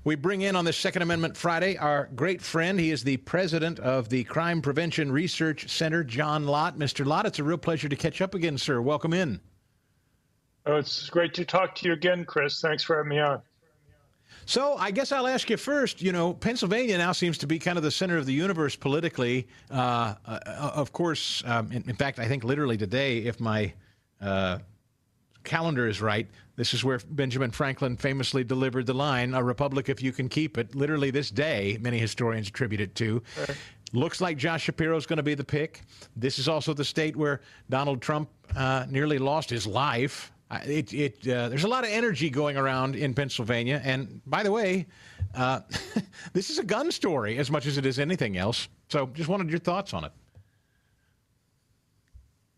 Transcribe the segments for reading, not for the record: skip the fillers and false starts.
We bring in on this Second Amendment Friday our great friend. He is the president of the Crime Prevention Research Center, John Lott. Mr. Lott, it's a real pleasure to catch up again, sir. Welcome in. Oh, it's great to talk to you again, Chris. Thanks for having me on. So I guess I'll ask you first, Pennsylvania now seems to be kind of the center of the universe politically. Of course, in fact, I think literally today, if my calendar is right, this is where Benjamin Franklin famously delivered the line, "A republic if you can keep it." Literally this day, many historians attribute it to. Right. Looks like Josh Shapiro is going to be the pick. This is also the state where Donald Trump nearly lost his life. There's a lot of energy going around in Pennsylvania. And by the way, this is a gun story as much as it is anything else. So just wanted your thoughts on it.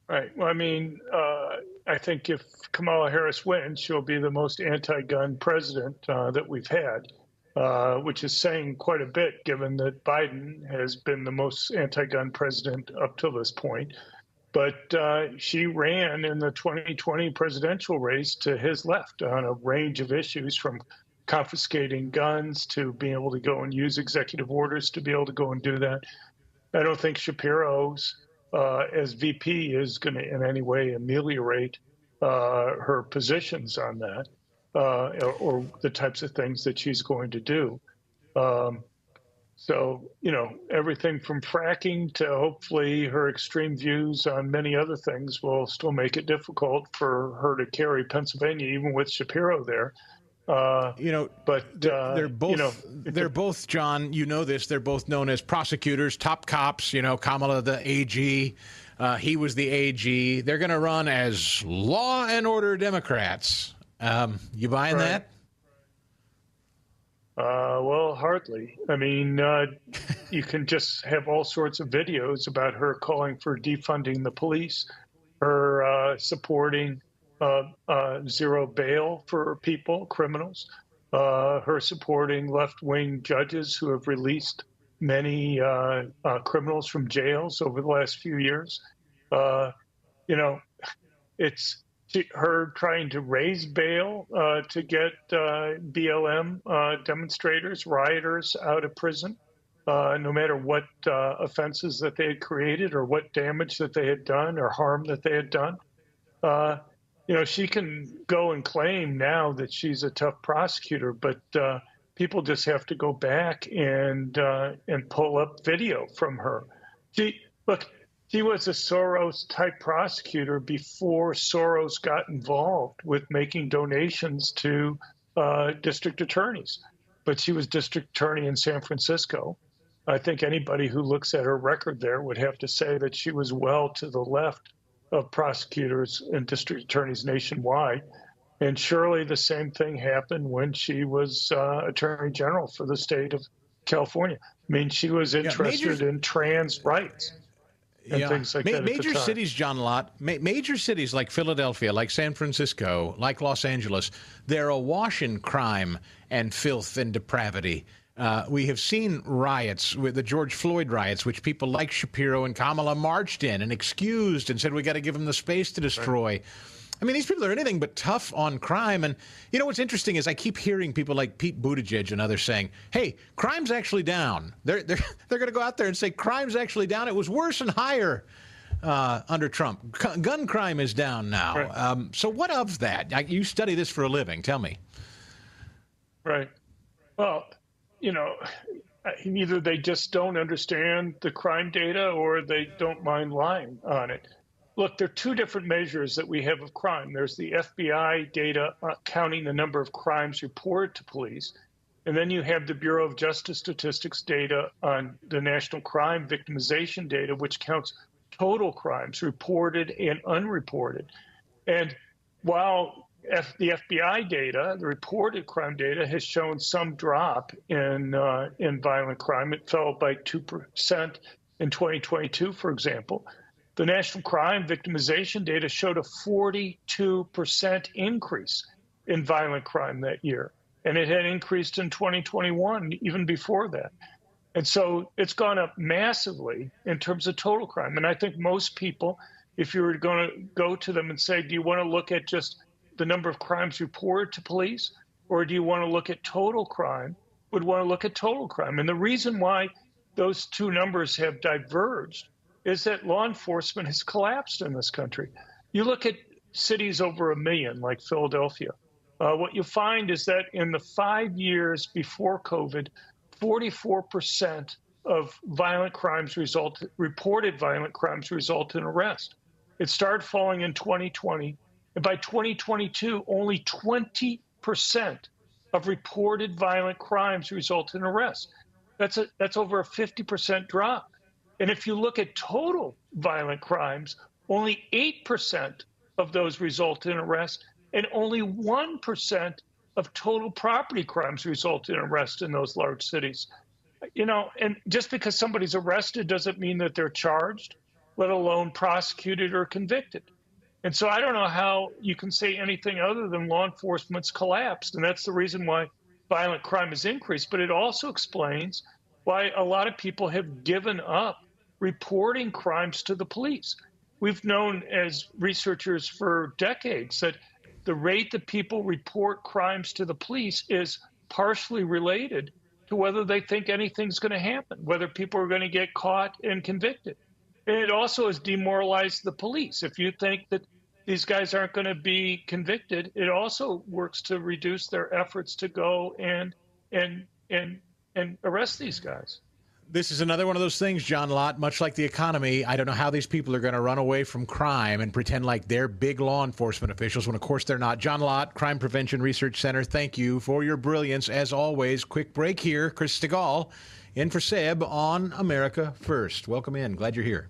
Right. Well, I mean, I think if Kamala Harris wins, she'll be the most anti-gun president that we've had, which is saying quite a bit given that Biden has been the most anti-gun president up to this point. But she ran in the 2020 presidential race to his left on a range of issues, from confiscating guns to being able to go and use executive orders to be able to go and do that. I don't think Shapiro's as VP is going to in any way ameliorate her positions on that or the types of things that she's going to do. So, everything from fracking to hopefully her extreme views on many other things will still make it difficult for her to carry Pennsylvania, even with Shapiro there. They're both, John, this, they're both known as prosecutors, top cops, Kamala, the AG. He was the AG. They're going to run as law and order Democrats. You buying that? Well, hardly. I mean, you can just have all sorts of videos about her calling for defunding the police, her supporting zero bail for people, criminals, her supporting left-wing judges who have released many criminals from jails over the last few years. It's her trying to raise bail to get BLM demonstrators, rioters out of prison, no matter what offenses that they had created or what damage that they had done or harm that they had done. She can go and claim now that she's a tough prosecutor, but people just have to go back and pull up video from her. She was a Soros-type prosecutor before Soros got involved with making donations to district attorneys. But she was district attorney in San Francisco. I think anybody who looks at her record there would have to say that she was well to the left of prosecutors and district attorneys nationwide. And surely the same thing happened when she was attorney general for the state of California. I mean, she was interested in trans rights. And things like that. Major cities, John Lott, major cities like Philadelphia, like San Francisco, like Los Angeles, they're awash in crime and filth and depravity. We have seen riots, with the George Floyd riots, which people like Shapiro and Kamala marched in and excused and said we got to give them the space to destroy. Right. I mean, these people are anything but tough on crime. And, what's interesting is I keep hearing people like Pete Buttigieg and others saying, hey, crime's actually down. They're going to go out there and say crime's actually down. It was worse and higher under Trump. Gun crime is down now. Right. So what of that? You study this for a living. Tell me. Right. Well, either they just don't understand the crime data or they don't mind lying on it. Look, there are two different measures that we have of crime. There's the FBI data counting the number of crimes reported to police. And then you have the Bureau of Justice Statistics data on the National Crime Victimization data, which counts total crimes reported and unreported. And while the FBI data, the reported crime data, has shown some drop in violent crime, it fell by 2% in 2022, for example. The National Crime Victimization data showed a 42% increase in violent crime that year. And it had increased in 2021, even before that. And so it's gone up massively in terms of total crime. And I think most people, if you were going to go to them and say, do you want to look at just the number of crimes reported to police, or do you want to look at total crime? would want to look at total crime. And the reason why those two numbers have diverged is that law enforcement has collapsed in this country. You look at cities over 1 million, like Philadelphia. What you find is that in the 5 years before COVID, 44% of reported violent crimes result in arrest. It started falling in 2020, and by 2022, only 20% of reported violent crimes result in arrest. That's over a 50% drop. And if you look at total violent crimes, only 8% of those result in arrest, and only 1% of total property crimes result in arrest in those large cities. You know, and just because somebody's arrested doesn't mean that they're charged, let alone prosecuted or convicted. And so I don't know how you can say anything other than law enforcement's collapsed. And that's the reason why violent crime has increased. But it also explains why a lot of people have given up reporting crimes to the police. We've known as researchers for decades that the rate that people report crimes to the police is partially related to whether they think anything's going to happen, whether people are going to get caught and convicted. And it also has demoralized the police. If you think that these guys aren't going to be convicted, it also works to reduce their efforts to go and arrest these guys. This is another one of those things, John Lott, much like the economy. I don't know how these people are going to run away from crime and pretend like they're big law enforcement officials when, of course, they're not. John Lott, Crime Prevention Research Center, thank you for your brilliance. As always, quick break here. Chris Stigall in for Seb on America First. Welcome in. Glad you're here.